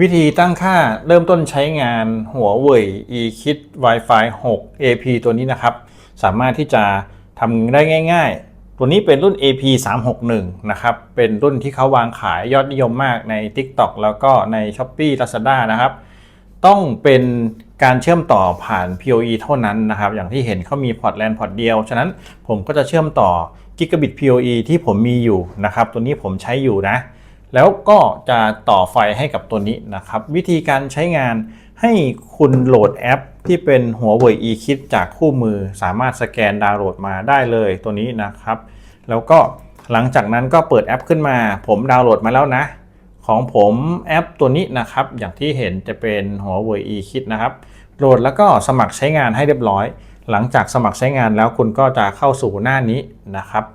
วิธีตั้งค่าเริ่มต้นใช้งานหัวเว่ย eKit Wi-Fi 6 AP ตัวนี้นะครับสามารถที่จะทำได้ง่ายๆตัวนี้เป็นรุ่น AP 361นะครับเป็นรุ่นที่เขาวางขายยอดนิยมมากใน TikTok แล้วก็ใน Shopee Lazada นะครับต้องเป็นการเชื่อมต่อผ่าน PoE เท่านั้นนะครับอย่างที่เห็นเขามีพอร์ต LAN พอร์ตเดียวฉะนั้นผมก็จะเชื่อมต่อ Gigabit PoE ที่ผมมีอยู่นะครับตัวนี้ผมใช้อยู่นะแล้วก็จะต่อไฟให้กับตัวนี้นะครับวิธีการใช้งานให้คุณโหลดแอปที่เป็นหัวเว่ย eKit จากคู่มือสามารถสแกนดาวน์โหลดมาได้เลยตัวนี้นะครับแล้วก็หลังจากนั้นก็เปิดแอปขึ้นมาผมดาวน์โหลดมาแล้วนะของผมแอปตัวนี้นะครับอย่างที่เห็นจะเป็นหัวเว่ย eKit นะครับโหลดแล้วก็สมัครใช้งานให้เรียบร้อยหลังจากสมัครใช้งานแล้วคุณก็จะเข้าสู่หน้านี้นะครับ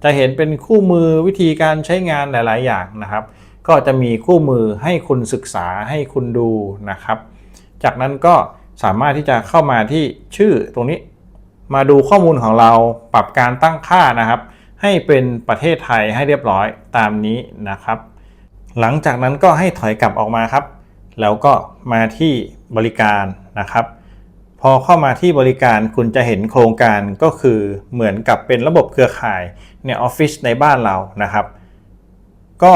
จะเห็นเป็นคู่มือวิธีการใช้งานหลายๆอย่างนะครับก็จะมีคู่มือให้คุณศึกษาให้คุณดูนะครับจากนั้นก็สามารถที่จะเข้ามาที่ชื่อตรงนี้มาดูข้อมูลของเราปรับการตั้งค่านะครับให้เป็นประเทศไทยให้เรียบร้อยตามนี้นะครับหลังจากนั้นก็ให้ถอยกลับออกมาครับแล้วก็มาที่บริการนะครับพอเข้ามาที่บริการคุณจะเห็นโครงการก็คือเหมือนกับเป็นระบบเครือข่ายในออฟฟิศในบ้านเรานะครับก็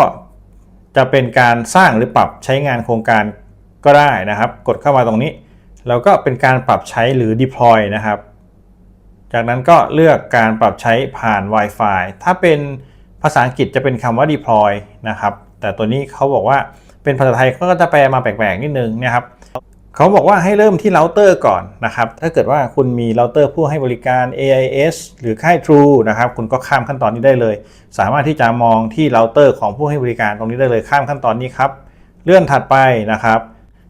จะเป็นการสร้างหรือปรับใช้งานโครงการก็ได้นะครับกดเข้ามาตรงนี้แล้วก็เป็นการปรับใช้หรือ deploy นะครับจากนั้นก็เลือกการปรับใช้ผ่าน Wi-Fi ถ้าเป็นภาษาอังกฤษจะเป็นคำว่า deploy นะครับแต่ตัวนี้เขาบอกว่าเป็นภาษาไทยก็จะแปลมาแปลกๆนิดนึงนะครับเขาบอกว่าให้เริ่มที่เราเตอร์ก่อนนะครับถ้าเกิดว่าคุณมีเราเตอร์ผู้ให้บริการ AIS หรือค่าย True นะครับคุณก็ข้ามขั้นตอนนี้ได้เลยสามารถที่จะมองที่เราเตอร์ของผู้ให้บริการตรงนี้ได้เลยข้ามขั้นตอนนี้ครับเลื่อนถัดไปนะครับ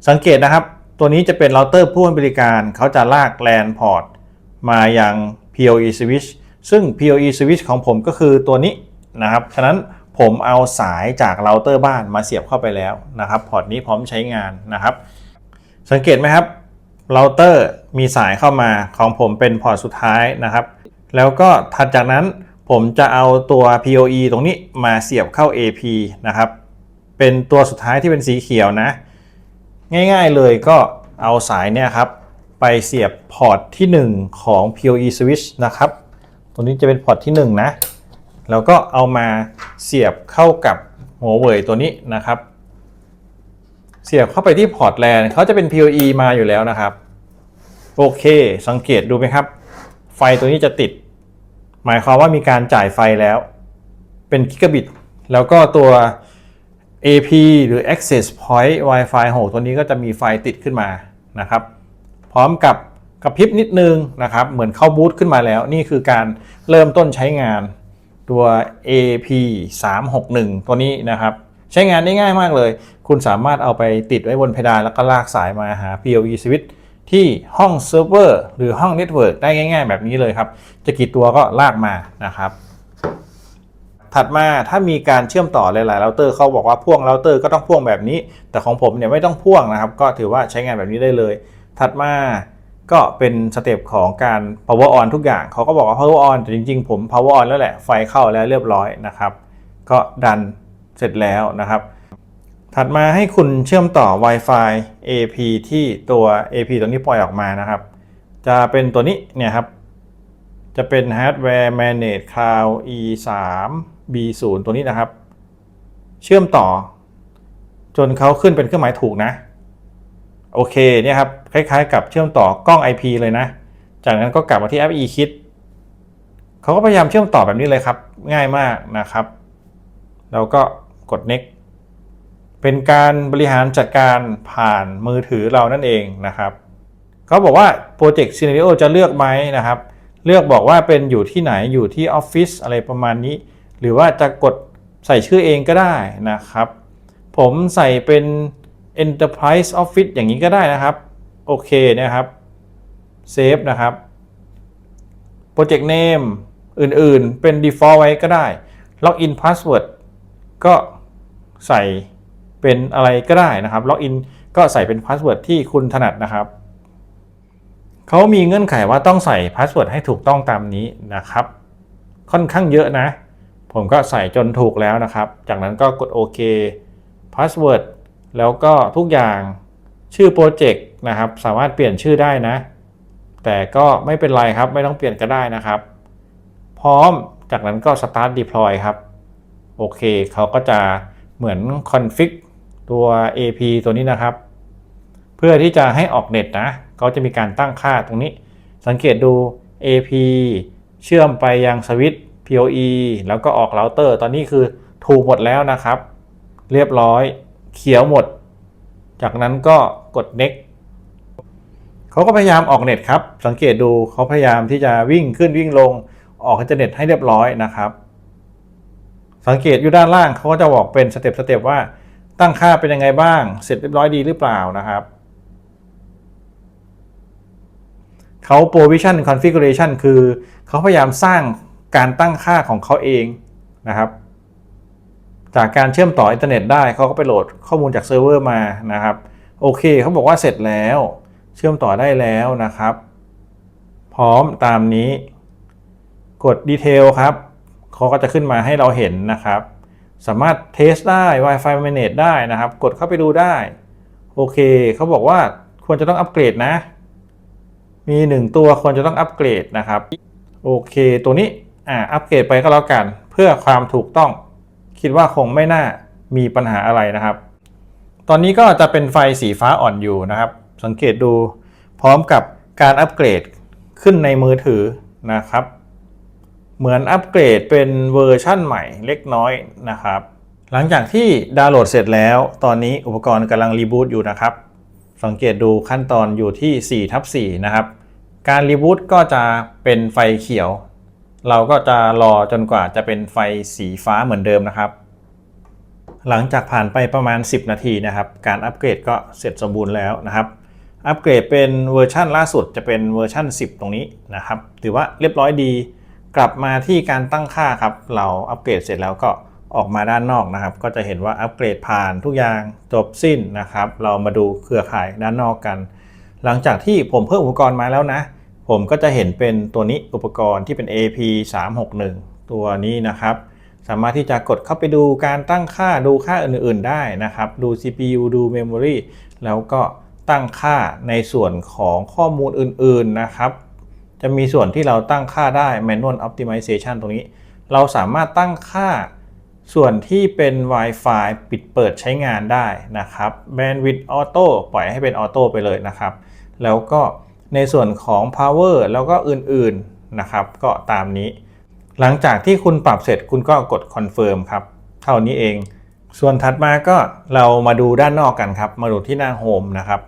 สังเกตนะครับตัวนี้จะเป็นเราเตอร์ผู้ให้บริการเขาจะลาก LAN port มายัง PoE switch ซึ่ง PoE switch ของผมก็คือตัวนี้นะครับฉะนั้นผมเอาสายจากเราเตอร์บ้านมาเสียบเข้าไปแล้วนะครับพอร์ตนี้พร้อมใช้งานนะครับสังเกตไหมครับเราเตอร์มีสายเข้ามาของผมเป็นพอร์ตสุดท้ายนะครับแล้วก็ถัดจากนั้นผมจะเอาตัว PoE ตรงนี้มาเสียบเข้า AP นะครับเป็นตัวสุดท้ายที่เป็นสีเขียวนะง่ายๆเลยก็เอาสายเนี่ยครับไปเสียบพอร์ตที่1ของ PoE switch นะครับตรงนี้จะเป็นพอร์ตที่1นะแล้วก็เอามาเสียบเข้ากับหัวเว่ยตัวนี้นะครับเสียบเข้าไปที่พอร์ต LAN เขาจะเป็น PoE มาอยู่แล้วนะครับโอเคสังเกตดูไหมครับไฟตัวนี้จะติดหมายความว่ามีการจ่ายไฟแล้วเป็นกิกะบิตแล้วก็ตัว AP หรือ Access Point Wi-Fi 6ตัวนี้ก็จะมีไฟติดขึ้นมานะครับพร้อมกับกระพริบนิดนึงนะครับเหมือนเข้าบูตขึ้นมาแล้วนี่คือการเริ่มต้นใช้งานตัว AP 361ตัวนี้นะครับใช้งานได้ง่ายมากเลยคุณสามารถเอาไปติดไว้บนเพดานแล้วก็ลากสายมาหา PoE switch ที่ห้องเซิร์ฟเวอร์หรือห้องเน็ตเวิร์กได้ง่ายๆแบบนี้เลยครับจะกี่ตัวก็ลากมานะครับถัดมาถ้ามีการเชื่อมต่อหลายๆเราเตอร์เขาบอกว่าพ่วงเราเตอร์ก็ต้องพ่วงแบบนี้แต่ของผมเนี่ยไม่ต้องพ่วงนะครับก็ถือว่าใช้งานแบบนี้ได้เลยถัดมาก็เป็นสเต็ปของการ power on ทุกอย่างเขาก็บอกว่า power on แต่จริงๆผม power on แล้วแหละไฟเข้าแล้วเรียบร้อยนะครับก็ดันเสร็จแล้วนะครับถัดมาให้คุณเชื่อมต่อ Wi-Fi AP ที่ตัว AP ตัวนี้ปล่อยออกมานะครับจะเป็นตัวนี้เนี่ยครับจะเป็น Hardware Managed Cloud E3B0 ตัวนี้นะครับเชื่อมต่อจนเขาขึ้นเป็นเครื่องหมายถูกนะโอเคเนี่ยครับคล้ายๆกับเชื่อมต่อกล้อง IP เลยนะจากนั้นก็กลับมาที่แอป eKit เขาก็พยายามเชื่อมต่อแบบนี้เลยครับง่ายมากนะครับแล้วก็กด next เป็นการบริหารจัดการผ่านมือถือเรานั่นเองนะครับเขาบอกว่า Project Scenario จะเลือกไหมนะครับเลือกบอกว่าเป็นอยู่ที่ไหนอยู่ที่ออฟฟิศอะไรประมาณนี้หรือว่าจะกดใส่ชื่อเองก็ได้นะครับผมใส่เป็น Enterprise Office อย่างนี้ก็ได้นะครับโอเคนะครับเซฟนะครับ Project Name อื่นๆเป็น Default ไว้ก็ได้ Login Password ก็ใส่เป็นอะไรก็ได้นะครับ Login ก็ใส่เป็น Password ที่คุณถนัดนะครับเขามีเงื่อนไขว่าต้องใส่ Password ให้ถูกต้องตามนี้นะครับค่อนข้างเยอะนะผมก็ใส่จนถูกแล้วนะครับจากนั้นก็กดโอเค Password แล้วก็ทุกอย่างชื่อโปรเจกต์นะครับสามารถเปลี่ยนชื่อได้นะแต่ก็ไม่เป็นไรครับไม่ต้องเปลี่ยนก็ได้นะครับพร้อมจากนั้นก็ start deploy ครับโอเคเขาก็จะเหมือน config ตัว AP ตัวนี้นะครับเพื่อที่จะให้ออกเน็ตนะเขาจะมีการตั้งค่าตรงนี้สังเกตดู AP เชื่อมไปยังสวิตช์ PoE แล้วก็ออกเราเตอร์ตอนนี้คือถูกหมดแล้วนะครับเรียบร้อยเขียวหมดจากนั้นก็กด next เขาก็พยายามออกเน็ตครับสังเกตดูเขาพยายามที่จะวิ่งขึ้นวิ่งลงออกอินเทอร์เน็ตให้เรียบร้อยนะครับสังเกตอยู่ด้านล่างเขาก็จะบอกเป็นสเต็ปว่าตั้งค่าเป็นยังไงบ้างเสร็จเรียบร้อยดีหรือเปล่านะครับเขา provision configuration คือเขาพยายามสร้างการตั้งค่าของเขาเองนะครับจากการเชื่อมต่ออินเทอร์เน็ตได้เขาก็ไปโหลดข้อมูลจากเซิร์ฟเวอร์มานะครับโอเคเขาบอกว่าเสร็จแล้วเชื่อมต่อได้แล้วนะครับพร้อมตามนี้กดดีเทลครับเขาก็จะขึ้นมาให้เราเห็นนะครับสามารถเทสได้ Wi-Fi Manage ได้นะครับกดเข้าไปดูได้โอเคเขาบอกว่าควรจะต้องอัปเกรดนะมี1ตัวควรจะต้องอัปเกรดนะครับโอเคตัวนี้อัปเกรดไปก็แล้วกันเพื่อความถูกต้องคิดว่าคงไม่น่ามีปัญหาอะไรนะครับตอนนี้ก็จะเป็นไฟสีฟ้าอ่อนอยู่นะครับสังเกตดูพร้อมกับการอัปเกรดขึ้นในมือถือนะครับเหมือนอัปเกรดเป็นเวอร์ชั่นใหม่เล็กน้อยนะครับหลังจากที่ดาวน์โหลดเสร็จแล้วตอนนี้อุปกรณ์กำลังรีบูตอยู่นะครับสังเกตดูขั้นตอนอยู่ที่4/4นะครับการรีบูตก็จะเป็นไฟเขียวเราก็จะรอจนกว่าจะเป็นไฟสีฟ้าเหมือนเดิมนะครับหลังจากผ่านไปประมาณ10นาทีนะครับการอัปเกรดก็เสร็จสมบูรณ์แล้วนะครับอัปเกรดเป็นเวอร์ชันล่าสุดจะเป็นเวอร์ชัน10ตรงนี้นะครับถือว่าเรียบร้อยดีกลับมาที่การตั้งค่าครับเราอัปเกรดเสร็จแล้วก็ออกมาด้านนอกนะครับก็จะเห็นว่าอัปเกรดผ่านทุกอย่างจบสิ้นนะครับเรามาดูเครือข่ายด้านนอกกันหลังจากที่ผมเพิ่มอุปกรณ์มาแล้วนะผมก็จะเห็นเป็นตัวนี้อุปกรณ์ที่เป็น AP361 ตัวนี้นะครับสามารถที่จะกดเข้าไปดูการตั้งค่าดูค่าอื่นๆได้นะครับดู CPU ดู Memory แล้วก็ตั้งค่าในส่วนของข้อมูลอื่นๆนะครับจะมีส่วนที่เราตั้งค่าได้ Manual Optimization ตรงนี้เราสามารถตั้งค่าส่วนที่เป็น Wi-Fi ปิดเปิดใช้งานได้นะครับ Bandwidth Auto ปล่อยให้เป็น Auto ไปเลยนะครับแล้วก็ในส่วนของ Power แล้วก็อื่นๆนะครับก็ตามนี้หลังจากที่คุณปรับเสร็จคุณก็กด Confirm ครับเท่านี้เองส่วนถัดมาก็เรามาดูด้านนอกกันครับมาดูที่หน้า Home นะครับ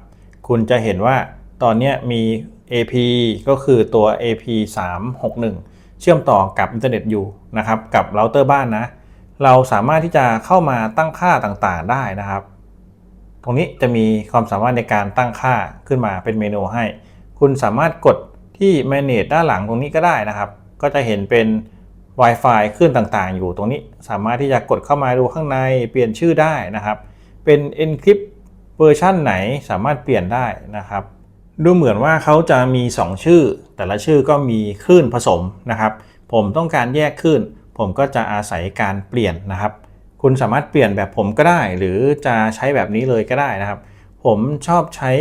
คุณจะเห็นว่าตอนนี้มี AP ก็คือตัว AP361 เชื่อมต่อกับอินเทอร์เน็ตอยู่นะครับกับเราเตอร์บ้านนะเราสามารถที่จะเข้ามาตั้งค่าต่างๆได้นะครับตรงนี้จะมีความสามารถในการตั้งค่าขึ้นมาเป็นเมนูให้คุณสามารถกดที่ Manage ด้านหลังตรงนี้ก็ได้นะครับก็จะเห็นเป็น Wi-Fi ขึ้นต่างๆอยู่ตรงนี้สามารถที่จะกดเข้ามาดูข้างในเปลี่ยนชื่อได้นะครับเป็น Encrypt เวอร์ชั่นไหนสามารถเปลี่ยนได้นะครับดูเหมือนว่าเขาจะมี2ชื่อแต่ละชื่อก็มีคลื่นผสมนะครับผมต้องการแยกคลื่นผมก็จะอาศัยการเปลี่ยนนะครับคุณสามารถเปลี่ยนแบบผมก็ได้หรือจะใช้แบบนี้เลยก็ได้นะครับผมชอบใช้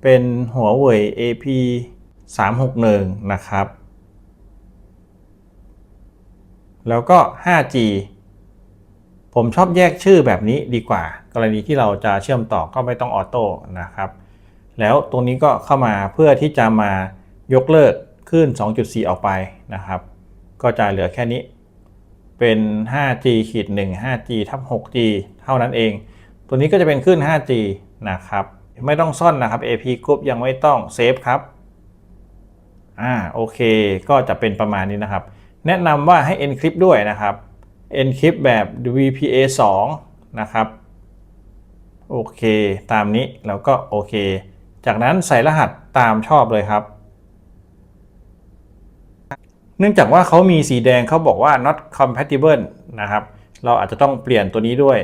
เป็นหัวเว่ย AP361 นะครับแล้วก็ 5G ผมชอบแยกชื่อแบบนี้ดีกว่ากรณีที่เราจะเชื่อมต่อก็ไม่ต้องออโต้นะครับแล้วตรงนี้ก็เข้ามาเพื่อที่จะมายกเลิกคลื่น 2.4 ออกไปนะครับก็จะเหลือแค่นี้เป็น 5G-1 5G/6G เท่านั้นเองตัวนี้ก็จะเป็นคลื่น 5G นะครับไม่ต้องซ่อนนะครับ AP Group ยังไม่ต้องเซฟครับโอเคก็จะเป็นประมาณนี้นะครับแนะนำว่าให้ Encrypt ด้วยนะครับ Encrypt แบบ WPA2 นะครับโอเคตามนี้แล้วก็โอเคจากนั้นใส่รหัสตามชอบเลยครับเนื่องจากว่าเขามีสีแดงเขาบอกว่า not compatible นะครับเราอาจจะต้องเปลี่ยนตัวนี้ด้วย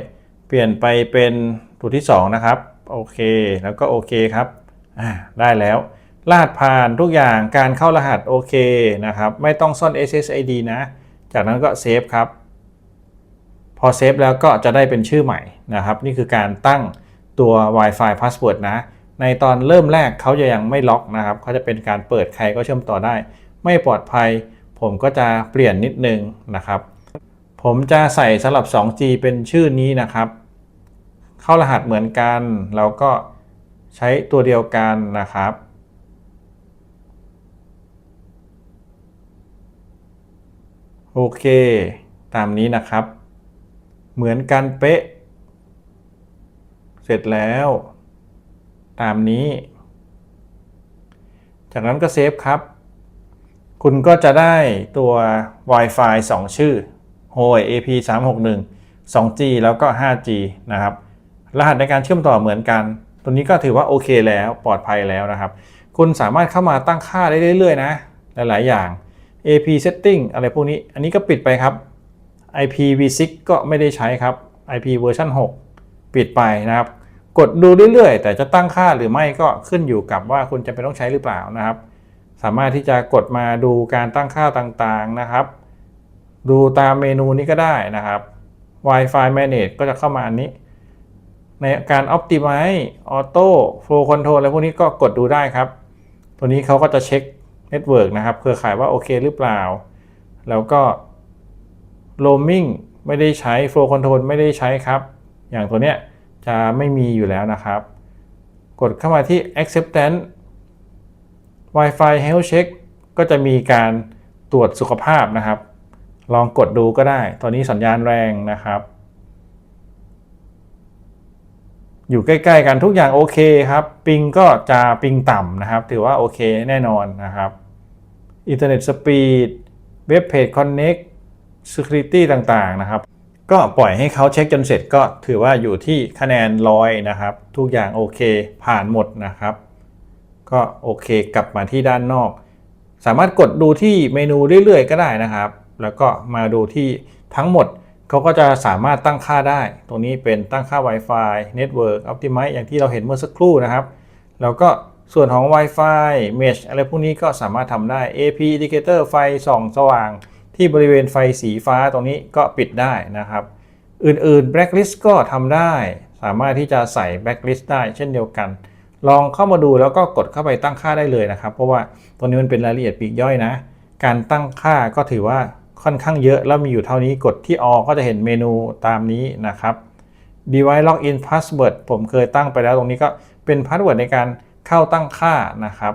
เปลี่ยนไปเป็นตัวที่2นะครับโอเคแล้วก็โอเคครับได้แล้วรหัสผ่านทุกอย่างการเข้ารหัสโอเคนะครับไม่ต้องซ่อน SSID นะจากนั้นก็เซฟครับพอเซฟแล้วก็จะได้เป็นชื่อใหม่นะครับนี่คือการตั้ง ตัว Wi-Fi Password นะในตอนเริ่มแรกเขาจะยังไม่ล็อกนะครับเขาจะเป็นการเปิดใครก็เชื่อมต่อได้ไม่ปลอดภัยผมก็จะเปลี่ยนนิดนึงนะครับผมจะใส่สำหรับ 2G เป็นชื่อนี้นะครับเข้ารหัสเหมือนกันแล้วก็ใช้ตัวเดียวกันนะครับโอเคตามนี้นะครับเหมือนกันเป๊ะเสร็จแล้วตามนี้จากนั้นก็เซฟครับคุณก็จะได้ตัว Wi-Fi 2 ชื่อ Huawei AP361 2G แล้วก็ 5G นะครับรหัสในการเชื่อมต่อเหมือนกันตัวนี้ก็ถือว่าโอเคแล้วปลอดภัยแล้วนะครับคุณสามารถเข้ามาตั้งค่าได้เรื่อยๆนะหลายๆอย่าง AP setting อะไรพวกนี้อันนี้ก็ปิดไปครับ IPv6 ก็ไม่ได้ใช้ครับ IP เวอร์ชัน6ปิดไปนะครับกดดูเรื่อยๆแต่จะตั้งค่าหรือไม่ก็ขึ้นอยู่กับว่าคุณจะเป็นต้องใช้หรือเปล่านะครับสามารถที่จะกดมาดูการตั้งค่าต่างๆนะครับดูตามเมนูนี้ก็ได้นะครับ Wi-Fi Manage ก็จะเข้ามาอันนี้ในการ Optimize Auto Flow Control อะไรพวกนี้ก็กดดูได้ครับตัวนี้เขาก็จะเช็ค Network นะครับเครือข่ายว่าโอเคหรือเปล่าแล้วก็ Roaming ไม่ได้ใช้ Flow Control ไม่ได้ใช้ครับอย่างตัวเนี้ยจะไม่มีอยู่แล้วนะครับกดเข้ามาที่ Acceptance Wi-Fi Health Check ก็จะมีการตรวจสุขภาพนะครับลองกดดูก็ได้ตอนนี้สัญญาณแรงนะครับอยู่ใกล้ๆกันทุกอย่างโอเคครับปิงก็จะปิงต่ำนะครับถือว่าโอเคแน่นอนนะครับอินเทอร์เน็ตสปีดเว็บเพจคอนเน็ก Security ต่างๆนะครับก็ปล่อยให้เขาเช็คจนเสร็จก็ถือว่าอยู่ที่คะแนน100นะครับทุกอย่างโอเคผ่านหมดนะครับก็โอเคกลับมาที่ด้านนอกสามารถกดดูที่เมนูเรื่อยๆก็ได้นะครับแล้วก็มาดูที่ทั้งหมดเขาก็จะสามารถตั้งค่าได้ตรงนี้เป็นตั้งค่า Wi-Fi Network Optimize อย่างที่เราเห็นเมื่อสักครู่นะครับแล้วก็ส่วนของ Wi-Fi Mesh อะไรพวกนี้ก็สามารถทำได้ AP Indicator ไฟส่องสว่างที่บริเวณไฟสีฟ้าตรงนี้ก็ปิดได้นะครับอื่นๆ Blacklist ก็ทำได้สามารถที่จะใส่ Blacklist ได้เช่นเดียวกันลองเข้ามาดูแล้วก็กดเข้าไปตั้งค่าได้เลยนะครับเพราะว่าตรงนี้มันเป็นรายละเอียดปลีกย่อยนะการตั้งค่าก็ถือว่าค่อนข้างเยอะแล้วมีอยู่เท่านี้กดที่ All ก็จะเห็นเมนูตามนี้นะครับ Device Login Password ผมเคยตั้งไปแล้วตรงนี้ก็เป็นพาสเวิร์ดในการเข้าตั้งค่านะครับ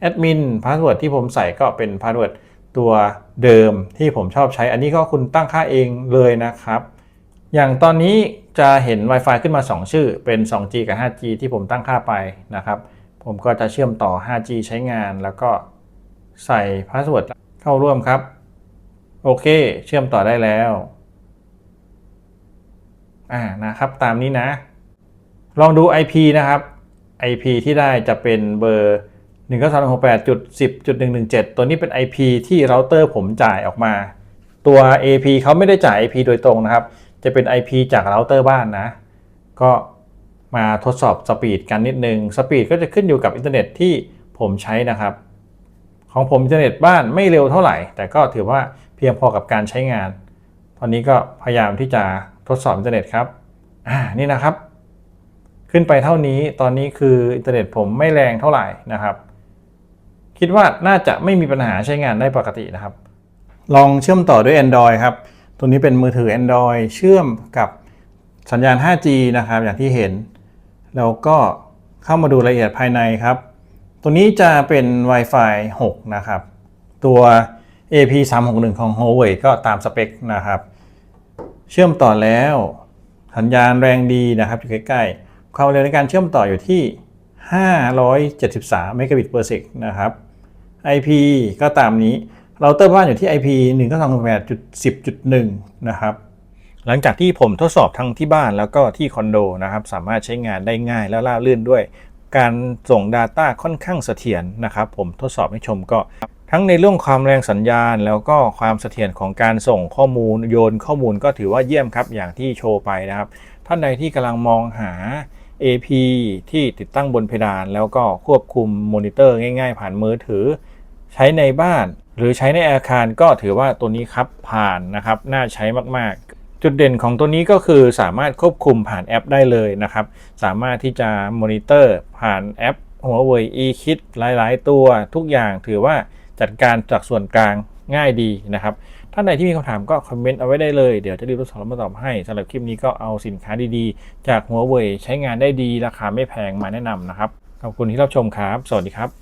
Admin Password ที่ผมใส่ก็เป็นพาสเวิร์ดตัวเดิมที่ผมชอบใช้อันนี้ก็คุณตั้งค่าเองเลยนะครับอย่างตอนนี้จะเห็น Wi-Fi ขึ้นมา 2 ชื่อเป็น 2G กับ 5G ที่ผมตั้งค่าไปนะครับผมก็จะเชื่อมต่อ 5G ใช้งานแล้วก็ใส่พาสเวิร์ดเข้าร่วมครับโอเคเชื่อมต่อได้แล้วนะครับตามนี้นะลองดู IP นะครับ IP ที่ได้จะเป็นเบอร์ 192.168.10.117 ตัวนี้เป็น IP ที่เราเตอร์ผมจ่ายออกมาตัว AP เขาไม่ได้จ่าย IP โดยตรงนะครับจะเป็น IP จากเราเตอร์บ้านนะก็มาทดสอบสปีดกันนิดนึงสปีดก็จะขึ้นอยู่กับอินเทอร์เน็ตที่ผมใช้นะครับของผมอินเทอร์เน็ตบ้านไม่เร็วเท่าไหร่แต่ก็ถือว่าเพียงพอกับการใช้งานตอนนี้ก็พยายามที่จะทดสอบอินเทอร์เน็ตครับนี่นะครับขึ้นไปเท่านี้ตอนนี้คืออินเทอร์เน็ตผมไม่แรงเท่าไหร่นะครับคิดว่าน่าจะไม่มีปัญหาใช้งานได้ปกตินะครับลองเชื่อมต่อด้วย Android ครับตัวนี้เป็นมือถือ Android เชื่อมกับสัญญาณ 5G นะครับอย่างที่เห็นแล้วก็เข้ามาดูรายละเอียดภายในครับตัวนี้จะเป็น Wi-Fi 6 นะครับตัว AP361 ของ Huawei ก็ตามสเปคนะครับเชื่อมต่อแล้วสัญญาณแรงดีนะครับอยู่ใกล้ๆความเร็วในการเชื่อมต่ออยู่ที่573 เมกะบิต per sec นะครับ IP ก็ตามนี้เราเตอร์บ้านอยู่ที่ IP 192.10.1 นะครับหลังจากที่ผมทดสอบทั้งที่บ้านแล้วก็ที่คอนโดนะครับสามารถใช้งานได้ง่ายและราบรื่นด้วยการส่ง Data ค่อนข้างเสถียรนะครับผมทดสอบให้ชมก็ทั้งในเรื่องความแรงสัญญาณแล้วก็ความเสถียรของการส่งข้อมูลโยนข้อมูลก็ถือว่าเยี่ยมครับอย่างที่โชว์ไปนะครับท่านใดที่กำลังมองหา AP ที่ติดตั้งบนเพดานแล้วก็ควบคุมมอนิเตอร์ง่ายๆผ่านมือถือใช้ในบ้านหรือใช้ในอาคารก็ถือว่าตัวนี้ครับผ่านนะครับน่าใช้มากๆ จุดเด่นของตัวนี้ก็คือสามารถควบคุมผ่านแอปได้เลยนะครับสามารถที่จะมอนิเตอร์ผ่านแอปHuawei eKit หลายๆตัวทุกอย่างถือว่าจัดการจากส่วนกลางง่ายดีนะครับท่านใดที่มีคำถามก็คอมเมนต์เอาไว้ได้เลยเดี๋ยวจะรีบทดสอบแล้วมาตอบให้สำหรับคลิปนี้ก็เอาสินค้าดีๆจาก Huawei ใช้งานได้ดีราคาไม่แพงมาแนะนำนะครับขอบคุณที่รับชมครับสวัสดีครับ